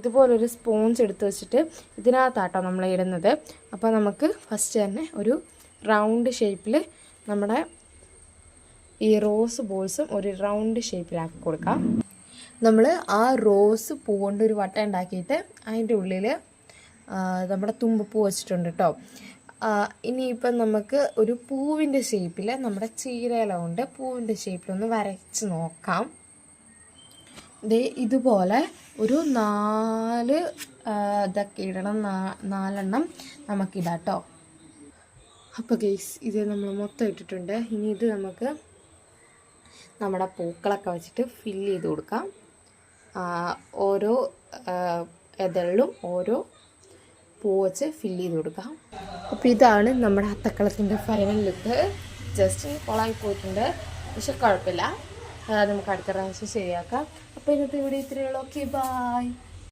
ഇതുപോലൊരു സ്പോഞ്ച് എടുത്ത് വെച്ചിട്ട് ഇതിനകത്താട്ടോ നമ്മൾ ഇടുന്നത്. അപ്പോൾ നമുക്ക് ഫസ്റ്റ് തന്നെ ഒരു റൗണ്ട് ഷേപ്പിൽ നമ്മുടെ ഈ റോസ് ബോൾസും ഒരു റൗണ്ട് ഷേപ്പിലാക്കി കൊടുക്കാം. നമ്മൾ ആ റോസ് പൂ കൊണ്ട് ഒരു വട്ടം ഉണ്ടാക്കിയിട്ട് അതിൻ്റെ ഉള്ളിൽ നമ്മുടെ തുമ്പപ്പൂ വെച്ചിട്ടുണ്ട് കേട്ടോ. ഇനിയിപ്പം നമുക്ക് ഒരു പൂവിൻ്റെ ഷേപ്പിൽ നമ്മുടെ ചീരയില കൊണ്ട് പൂവിൻ്റെ ഷേപ്പിലൊന്ന് വരച്ച് നോക്കാം. ഇതുപോലെ ഒരു 4 ഇതൊക്കെ ഇടണം, 4 നമുക്കിടാം കേട്ടോ. അപ്പോൾ ഗൈസ് ഇത് നമ്മൾ മൊത്തം ഇട്ടിട്ടുണ്ട്. ഇനി ഇത് നമുക്ക് നമ്മുടെ പൂക്കളൊക്കെ വെച്ചിട്ട് ഫില്ല് ചെയ്ത് കൊടുക്കാം. ഓരോ ഇതളിലും ഓരോ പൂ വെച്ച് ഫില്ല് ചെയ്ത് കൊടുക്കാം. അപ്പോൾ ഇതാണ് നമ്മുടെ അത്തക്കളത്തിൻ്റെ ഫൈനൽ ലുക്ക്. ജസ്റ്റ് കൊളായി പോയിട്ടുണ്ട്, പക്ഷെ കുഴപ്പമില്ല, നമുക്ക് അടുത്ത പ്രാവശ്യം ശരിയാക്കാം. അപ്പോൾ ഇന്നത്തെ ഇവിടെ ഇത്രയേ ഉള്ളൂ. Okay, by.